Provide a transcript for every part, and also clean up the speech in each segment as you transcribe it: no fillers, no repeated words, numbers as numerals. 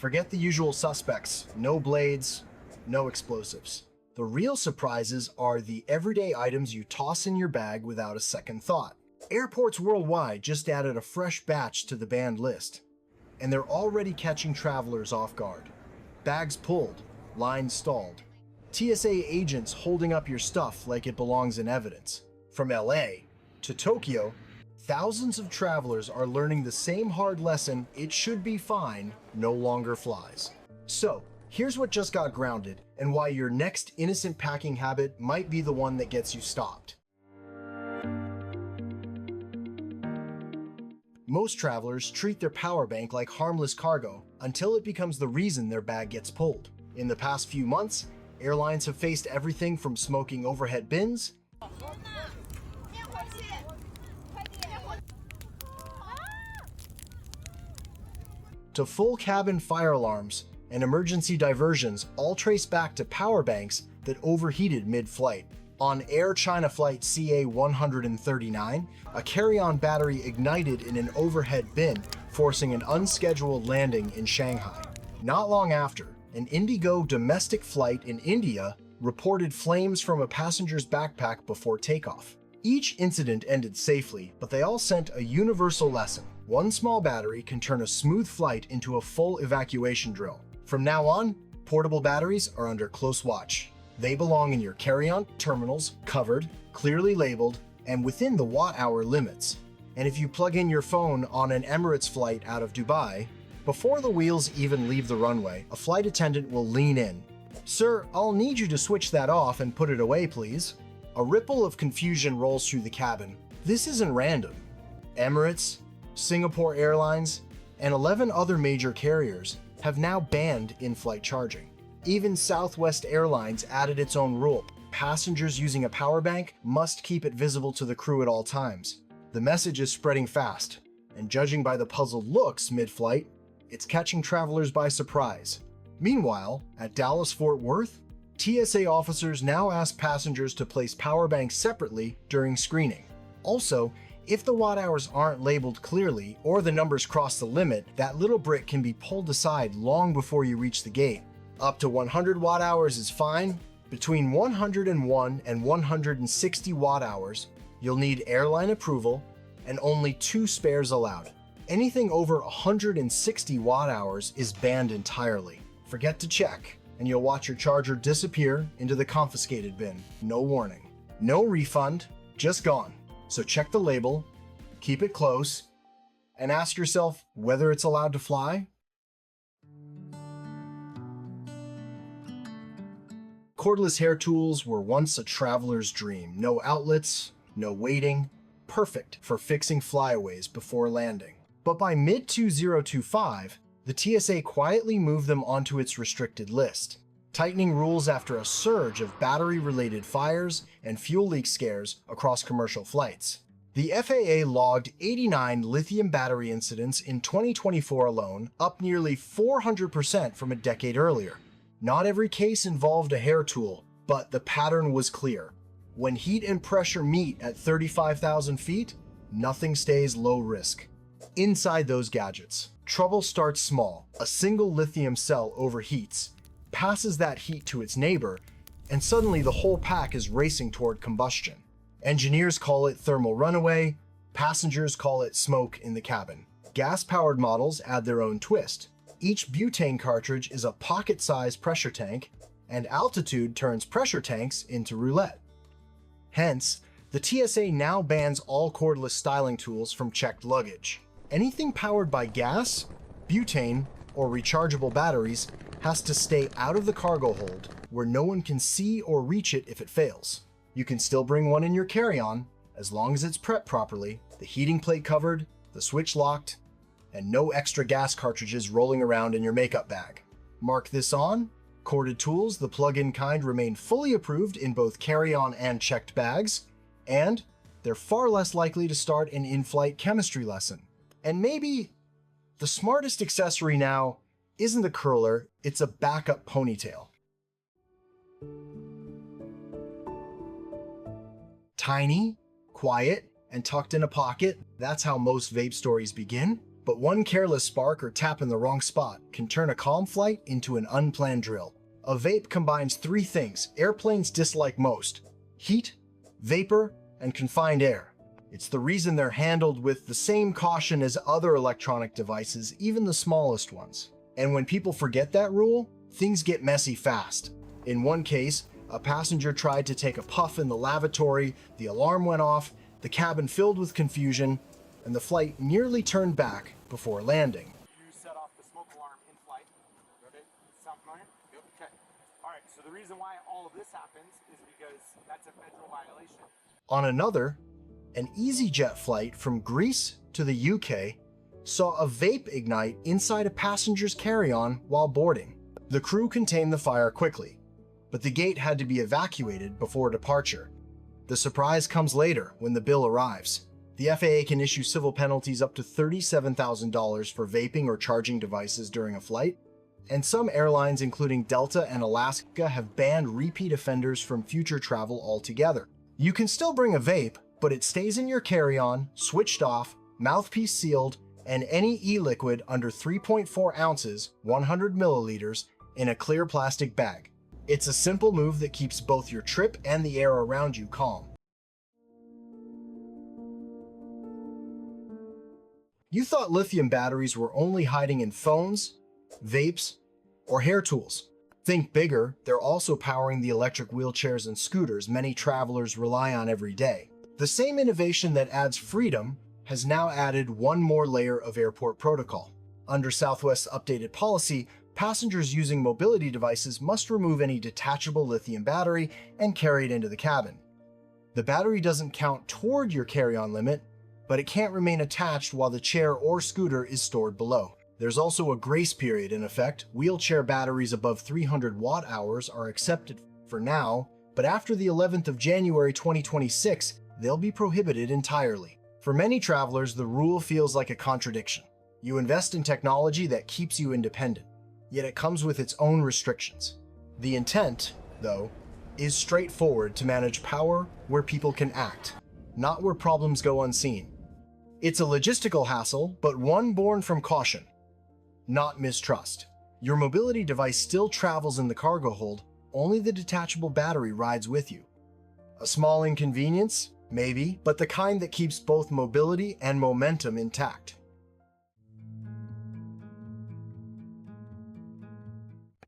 Forget the usual suspects, no blades, no explosives. The real surprises are the everyday items you toss in your bag without a second thought. Airports worldwide just added a fresh batch to the banned list, and they're already catching travelers off guard. Bags pulled, lines stalled, TSA agents holding up your stuff like it belongs in evidence. From LA to Tokyo, thousands of travelers are learning the same hard lesson: it should be fine no longer flies. So, here's what just got grounded and why your next innocent packing habit might be the one that gets you stopped. Most travelers treat their power bank like harmless cargo until it becomes the reason their bag gets pulled. In the past few months, airlines have faced everything from smoking overhead bins to full cabin fire alarms and emergency diversions, all trace back to power banks that overheated mid-flight. On Air China Flight CA-139, a carry-on battery ignited in an overhead bin, forcing an unscheduled landing in Shanghai. Not long after, an Indigo domestic flight in India reported flames from a passenger's backpack before takeoff. Each incident ended safely, but they all sent a universal lesson. One small battery can turn a smooth flight into a full evacuation drill. From now on, portable batteries are under close watch. They belong in your carry-on terminals, covered, clearly labeled, and within the watt-hour limits. And if you plug in your phone on an Emirates flight out of Dubai, before the wheels even leave the runway, a flight attendant will lean in. "Sir, I'll need you to switch that off and put it away, please." A ripple of confusion rolls through the cabin. This isn't random. Emirates, Singapore Airlines, and 11 other major carriers have now banned in-flight charging. Even Southwest Airlines added its own rule. Passengers using a power bank must keep it visible to the crew at all times. The message is spreading fast, and judging by the puzzled looks mid-flight, it's catching travelers by surprise. Meanwhile, at Dallas-Fort Worth, TSA officers now ask passengers to place power banks separately during screening. Also, if the watt hours aren't labeled clearly or the numbers cross the limit, that little brick can be pulled aside long before you reach the gate. Up to 100 watt hours is fine. Between 101 and 160 watt hours, you'll need airline approval and only 2 spares allowed. Anything over 160 watt hours is banned entirely. Forget to check, and you'll watch your charger disappear into the confiscated bin. No warning. No refund, just gone. So check the label, keep it close, and ask yourself whether it's allowed to fly. Cordless hair tools were once a traveler's dream. No outlets, no waiting, perfect for fixing flyaways before landing. But by mid-2025, the TSA quietly moved them onto its restricted list, tightening rules after a surge of battery-related fires and fuel leak scares across commercial flights. The FAA logged 89 lithium battery incidents in 2024 alone, up nearly 400% from a decade earlier. Not every case involved a hair tool, but the pattern was clear. When heat and pressure meet at 35,000 feet, nothing stays low risk. Inside those gadgets, trouble starts small. A single lithium cell overheats, passes that heat to its neighbor, and suddenly the whole pack is racing toward combustion. Engineers call it thermal runaway, passengers call it smoke in the cabin. Gas-powered models add their own twist. Each butane cartridge is a pocket-sized pressure tank, and altitude turns pressure tanks into roulette. Hence, the TSA now bans all cordless styling tools from checked luggage. Anything powered by gas, butane, or rechargeable batteries has to stay out of the cargo hold, where no one can see or reach it if it fails. You can still bring one in your carry-on, as long as it's prepped properly, the heating plate covered, the switch locked, and no extra gas cartridges rolling around in your makeup bag. Mark this on. Corded tools, the plug-in kind, remain fully approved in both carry-on and checked bags, and they're far less likely to start an in-flight chemistry lesson. And maybe the smartest accessory now isn't a curler, it's a backup ponytail. Tiny, quiet, and tucked in a pocket, that's how most vape stories begin. But one careless spark or tap in the wrong spot can turn a calm flight into an unplanned drill. A vape combines three things airplanes dislike most: heat, vapor, and confined air. It's the reason they're handled with the same caution as other electronic devices, even the smallest ones. And when people forget that rule, things get messy fast. In one case, a passenger tried to take a puff in the lavatory, the alarm went off, the cabin filled with confusion, and the flight nearly turned back before landing. You set off the smoke alarm in flight. Okay, sound familiar? Yep. Okay. All right, so the reason why all of this happens is because that's a federal violation. On another, an EasyJet flight from Greece to the UK saw a vape ignite inside a passenger's carry-on while boarding. The crew contained the fire quickly, but the gate had to be evacuated before departure. The surprise comes later when the bill arrives. The FAA can issue civil penalties up to $37,000 for vaping or charging devices during a flight, and some airlines, including Delta and Alaska, have banned repeat offenders from future travel altogether. You can still bring a vape, but it stays in your carry-on, switched off, mouthpiece sealed, and any e-liquid under 3.4 ounces, 100 milliliters, in a clear plastic bag. It's a simple move that keeps both your trip and the air around you calm. You thought lithium batteries were only hiding in phones, vapes, or hair tools. Think bigger, they're also powering the electric wheelchairs and scooters many travelers rely on every day. The same innovation that adds freedom has now added one more layer of airport protocol. Under Southwest's updated policy, passengers using mobility devices must remove any detachable lithium battery and carry it into the cabin. The battery doesn't count toward your carry-on limit, but it can't remain attached while the chair or scooter is stored below. There's also a grace period in effect. Wheelchair batteries above 300 watt-hours are accepted for now, but after the 11th of January 2026, they'll be prohibited entirely. For many travelers, the rule feels like a contradiction. You invest in technology that keeps you independent, yet it comes with its own restrictions. The intent, though, is straightforward: to manage power where people can act, not where problems go unseen. It's a logistical hassle, but one born from caution, not mistrust. Your mobility device still travels in the cargo hold, only the detachable battery rides with you. A small inconvenience, maybe, but the kind that keeps both mobility and momentum intact.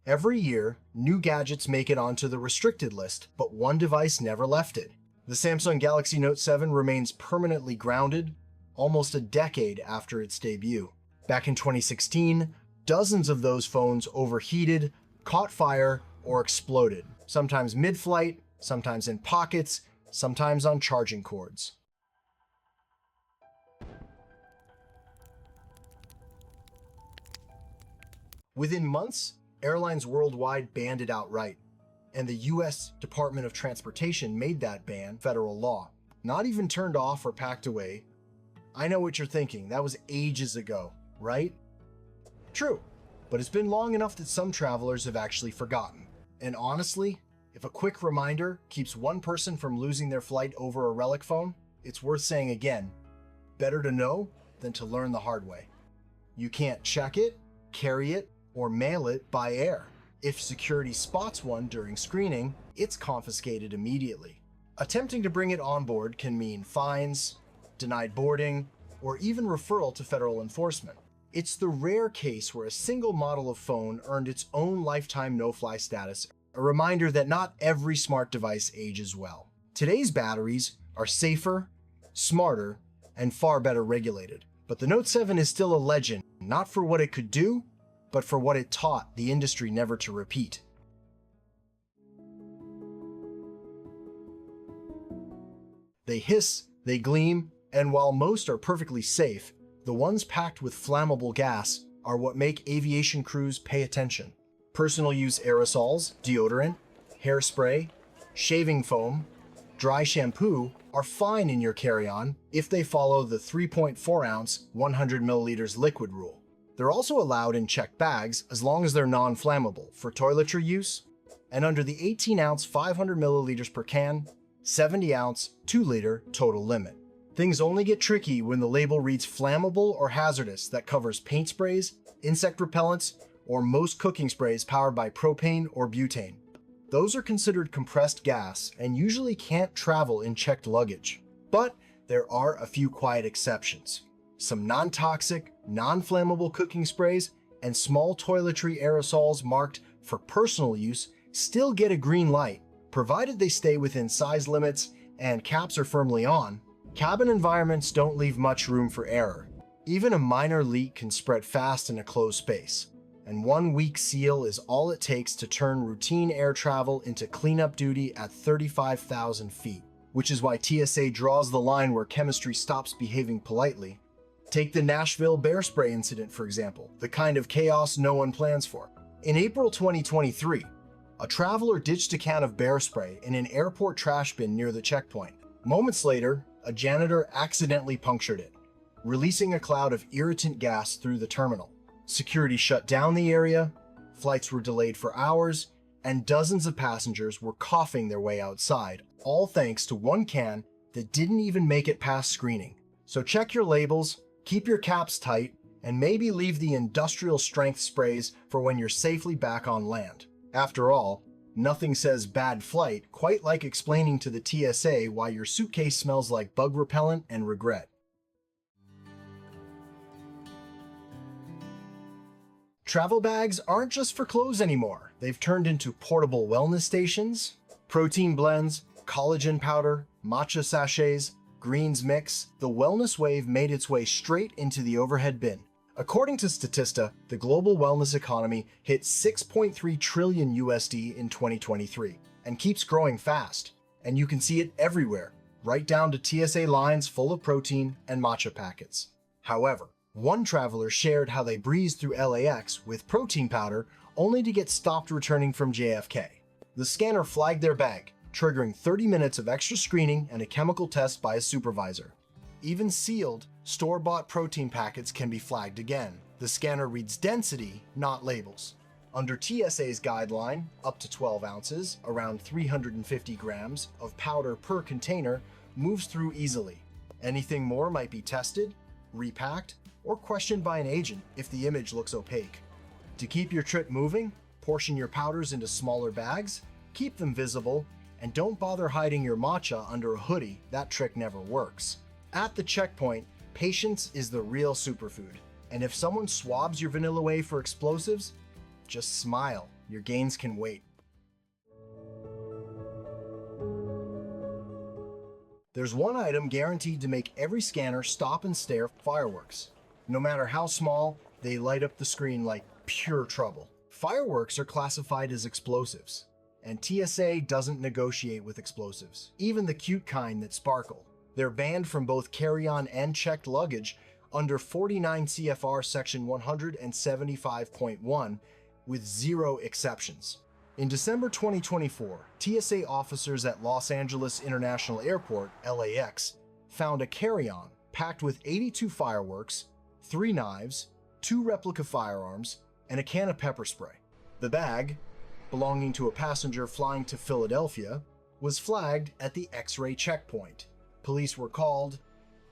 Every year, new gadgets make it onto the restricted list, but one device never left it. The Samsung Galaxy Note 7 remains permanently grounded, almost a decade after its debut. Back in 2016, dozens of those phones overheated, caught fire, or exploded, sometimes mid-flight, sometimes in pockets, sometimes on charging cords. Within months, airlines worldwide banned it outright, and the US Department of Transportation made that ban federal law. Not even turned off or packed away. I know what you're thinking, that was ages ago, right? True, but it's been long enough that some travelers have actually forgotten. And honestly, if a quick reminder keeps one person from losing their flight over a relic phone, it's worth saying again, better to know than to learn the hard way. You can't check it, carry it, or mail it by air. If security spots one during screening, it's confiscated immediately. Attempting to bring it on board can mean fines, denied boarding, or even referral to federal enforcement. It's the rare case where a single model of phone earned its own lifetime no-fly status, a reminder that not every smart device ages well. Today's batteries are safer, smarter, and far better regulated. But the Note 7 is still a legend, not for what it could do, but for what it taught the industry never to repeat. They hiss, they gleam, and while most are perfectly safe, the ones packed with flammable gas are what make aviation crews pay attention. Personal use aerosols, deodorant, hairspray, shaving foam, dry shampoo are fine in your carry-on if they follow the 3.4 ounce, 100 milliliters liquid rule. They're also allowed in checked bags as long as they're non-flammable for toiletry use, and under the 18 ounce, 500 milliliters per can, 70 ounce, 2 liter total limit. Things only get tricky when the label reads flammable or hazardous that covers paint sprays, insect repellents, or most cooking sprays powered by propane or butane. Those are considered compressed gas and usually can't travel in checked luggage. But there are a few quiet exceptions. Some non-toxic, non-flammable cooking sprays and small toiletry aerosols marked for personal use still get a green light, provided they stay within size limits and caps are firmly on. Cabin environments don't leave much room for error. Even a minor leak can spread fast in a closed space, and one weak seal is all it takes to turn routine air travel into cleanup duty at 35,000 feet, which is why TSA draws the line where chemistry stops behaving politely. Take the Nashville bear spray incident, for example, the kind of chaos no one plans for. In April 2023, a traveler ditched a can of bear spray in an airport trash bin near the checkpoint. Moments later, a janitor accidentally punctured it, releasing a cloud of irritant gas through the terminal. Security shut down the area, flights were delayed for hours, and dozens of passengers were coughing their way outside, all thanks to one can that didn't even make it past screening. So check your labels, keep your caps tight, and maybe leave the industrial strength sprays for when you're safely back on land. After all, nothing says bad flight quite like explaining to the TSA why your suitcase smells like bug repellent and regret. Travel bags aren't just for clothes anymore. They've turned into portable wellness stations, protein blends, collagen powder, matcha sachets, greens mix. The wellness wave made its way straight into the overhead bin. According to Statista, the global wellness economy hit 6.3 trillion USD in 2023 and keeps growing fast. And you can see it everywhere, right down to TSA lines full of protein and matcha packets. However, one traveler shared how they breezed through LAX with protein powder only to get stopped returning from JFK. The scanner flagged their bag, triggering 30 minutes of extra screening and a chemical test by a supervisor. Even sealed, store-bought protein packets can be flagged again. The scanner reads density, not labels. Under TSA's guideline, up to 12 ounces, around 350 grams, of powder per container moves through easily. Anything more might be tested, repacked, or questioned by an agent if the image looks opaque. To keep your trip moving, portion your powders into smaller bags, keep them visible, and don't bother hiding your matcha under a hoodie. That trick never works. At the checkpoint, patience is the real superfood. And if someone swabs your vanilla whey for explosives, just smile. Your gains can wait. There's one item guaranteed to make every scanner stop and stare: fireworks. No matter how small, they light up the screen like pure trouble. Fireworks are classified as explosives, and TSA doesn't negotiate with explosives, even the cute kind that sparkle. They're banned from both carry-on and checked luggage under 49 CFR section 175.1 with 0 exceptions. In December 2024, TSA officers at Los Angeles International Airport, LAX, found a carry-on packed with 82 fireworks, 3 knives, 2 replica firearms, and a can of pepper spray. The bag, belonging to a passenger flying to Philadelphia, was flagged at the X-ray checkpoint. Police were called,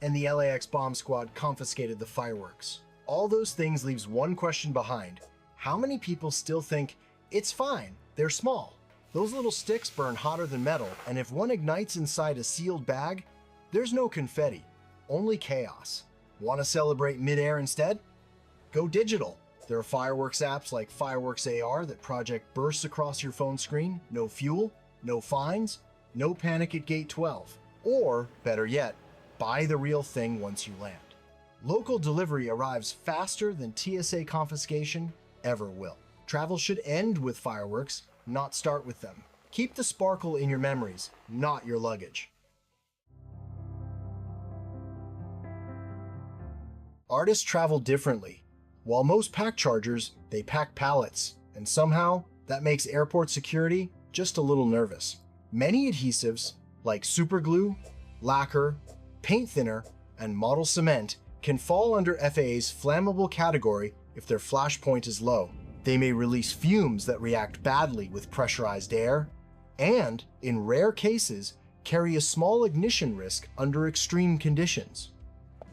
and the LAX bomb squad confiscated the fireworks. All those things leaves one question behind. How many people still think, it's fine, they're small? Those little sticks burn hotter than metal, and if one ignites inside a sealed bag, there's no confetti, only chaos. Want to celebrate midair instead? Go digital. There are fireworks apps like Fireworks AR that project bursts across your phone screen. No fuel, no fines, no panic at gate 12. Or, better yet, buy the real thing once you land. Local delivery arrives faster than TSA confiscation ever will. Travel should end with fireworks, not start with them. Keep the sparkle in your memories, not your luggage. Artists travel differently. While most pack chargers, they pack pallets, and somehow that makes airport security just a little nervous. Many adhesives, like superglue, lacquer, paint thinner, and model cement, can fall under FAA's flammable category if their flash point is low. They may release fumes that react badly with pressurized air, and, in rare cases, carry a small ignition risk under extreme conditions.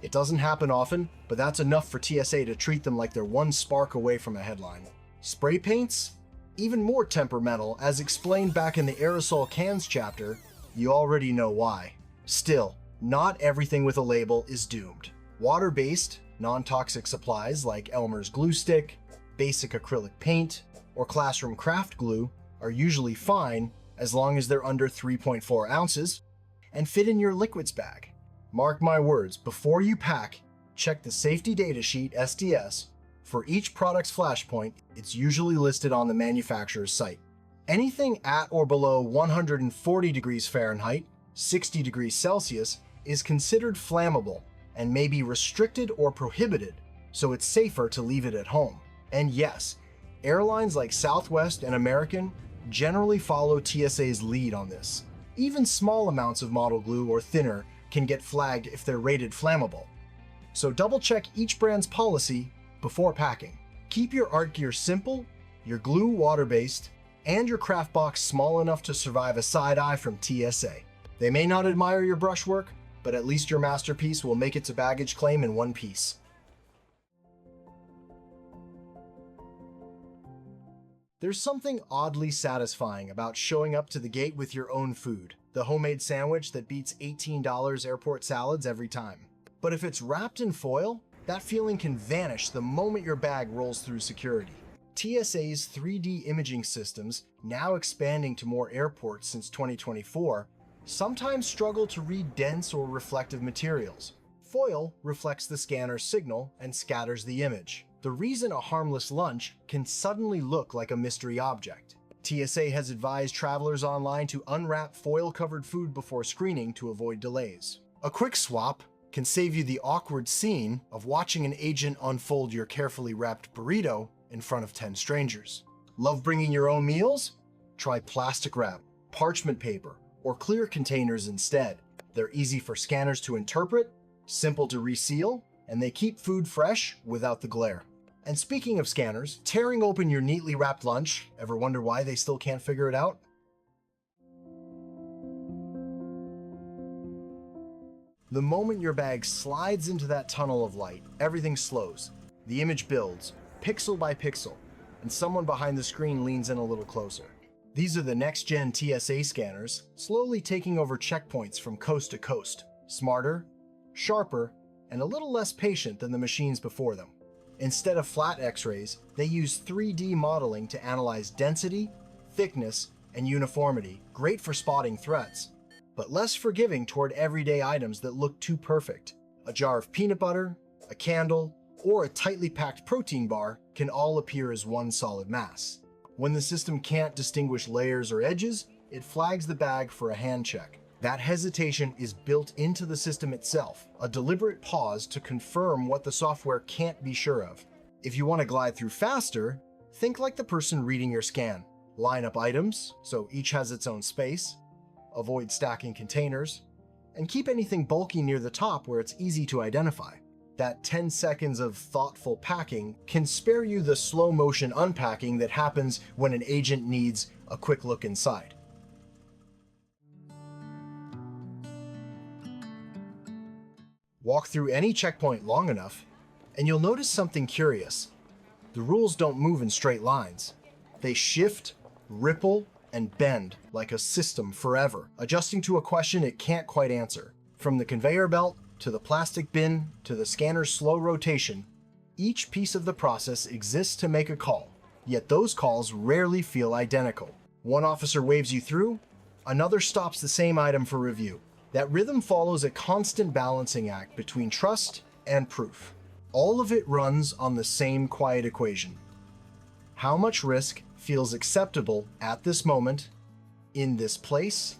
It doesn't happen often, but that's enough for TSA to treat them like they're one spark away from a headline. Spray paints? Even more temperamental, as explained back in the Aerosol cans chapter. You already know why. Still, not everything with a label is doomed. Water-based, non-toxic supplies like Elmer's glue stick, basic acrylic paint, or classroom craft glue are usually fine as long as they're under 3.4 ounces and fit in your liquids bag. Mark my words, before you pack, check the safety data sheet SDS. For each product's flashpoint, it's usually listed on the manufacturer's site. Anything at or below 140 degrees Fahrenheit, 60 degrees Celsius, is considered flammable and may be restricted or prohibited, so it's safer to leave it at home. And yes, airlines like Southwest and American generally follow TSA's lead on this. Even small amounts of model glue or thinner can get flagged if they're rated flammable. So double check each brand's policy before packing. Keep your art gear simple, your glue water-based, and your craft box small enough to survive a side eye from TSA. They may not admire your brushwork, but at least your masterpiece will make it to baggage claim in one piece. There's something oddly satisfying about showing up to the gate with your own food, the homemade sandwich that beats $18 airport salads every time. But if it's wrapped in foil, that feeling can vanish the moment your bag rolls through security. TSA's 3D imaging systems, now expanding to more airports since 2024, sometimes struggle to read dense or reflective materials. Foil reflects the scanner's signal and scatters the image. The reason a harmless lunch can suddenly look like a mystery object. TSA has advised travelers online to unwrap foil-covered food before screening to avoid delays. A quick swap can save you the awkward scene of watching an agent unfold your carefully wrapped burrito in front of 10 strangers. Love bringing your own meals? Try plastic wrap, parchment paper, or clear containers instead. They're easy for scanners to interpret, simple to reseal, and they keep food fresh without the glare. And speaking of scanners, tearing open your neatly wrapped lunch, ever wonder why they still can't figure it out? The moment your bag slides into that tunnel of light, everything slows. The image builds, pixel by pixel, and someone behind the screen leans in a little closer. These are the next-gen TSA scanners, slowly taking over checkpoints from coast to coast. Smarter, sharper, and a little less patient than the machines before them. Instead of flat X-rays, they use 3D modeling to analyze density, thickness, and uniformity, great for spotting threats, but less forgiving toward everyday items that look too perfect. A jar of peanut butter, a candle, or a tightly packed protein bar can all appear as one solid mass. When the system can't distinguish layers or edges, it flags the bag for a hand check. That hesitation is built into the system itself, a deliberate pause to confirm what the software can't be sure of. If you want to glide through faster, think like the person reading your scan. Line up items, so each has its own space, avoid stacking containers, and keep anything bulky near the top where it's easy to identify. That 10 seconds of thoughtful packing can spare you the slow motion unpacking that happens when an agent needs a quick look inside. Walk through any checkpoint long enough, and you'll notice something curious. The rules don't move in straight lines. They shift, ripple, and bend like a system forever, adjusting to a question it can't quite answer. From the conveyor belt, to the plastic bin, to the scanner's slow rotation, each piece of the process exists to make a call, yet those calls rarely feel identical. One officer waves you through, another stops the same item for review. That rhythm follows a constant balancing act between trust and proof. All of it runs on the same quiet equation. How much risk feels acceptable at this moment, in this place,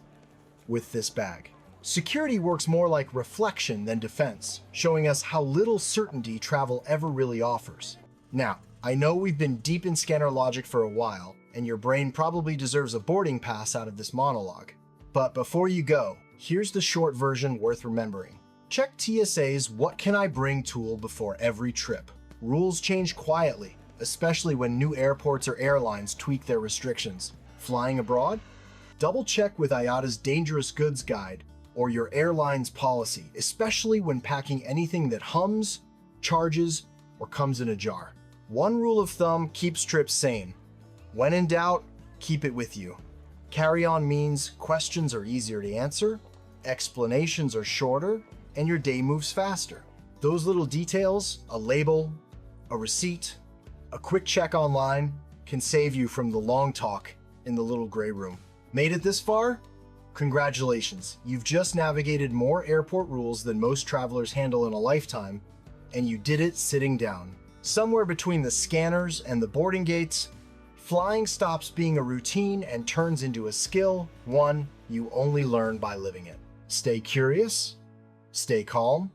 with this bag? Security works more like reflection than defense, showing us how little certainty travel ever really offers. Now, I know we've been deep in scanner logic for a while, and your brain probably deserves a boarding pass out of this monologue. But before you go, here's the short version worth remembering. Check TSA's What Can I Bring tool before every trip. Rules change quietly, especially when new airports or airlines tweak their restrictions. Flying abroad? Double check with IATA's Dangerous Goods Guide or your airline's policy, especially when packing anything that hums, charges, or comes in a jar. One rule of thumb keeps trips sane. When in doubt, keep it with you. Carry-on means questions are easier to answer, explanations are shorter, and your day moves faster. Those little details, a label, a receipt, a quick check online, can save you from the long talk in the little gray room. Made it this far? Congratulations, you've just navigated more airport rules than most travelers handle in a lifetime, and you did it sitting down. Somewhere between the scanners and the boarding gates, flying stops being a routine and turns into a skill, one you only learn by living it. Stay curious, stay calm,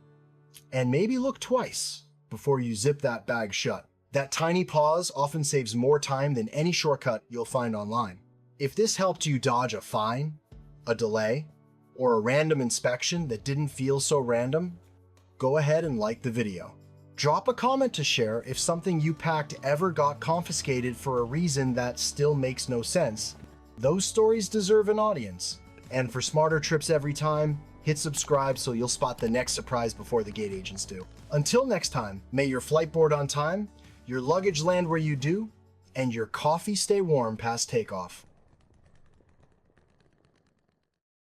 and maybe look twice before you zip that bag shut. That tiny pause often saves more time than any shortcut you'll find online. If this helped you dodge a fine, a delay, or a random inspection that didn't feel so random, go ahead and like the video. Drop a comment to share if something you packed ever got confiscated for a reason that still makes no sense. Those stories deserve an audience. And for smarter trips every time, hit subscribe so you'll spot the next surprise before the gate agents do. Until next time, may your flight board on time, your luggage land where you do, and your coffee stay warm past takeoff.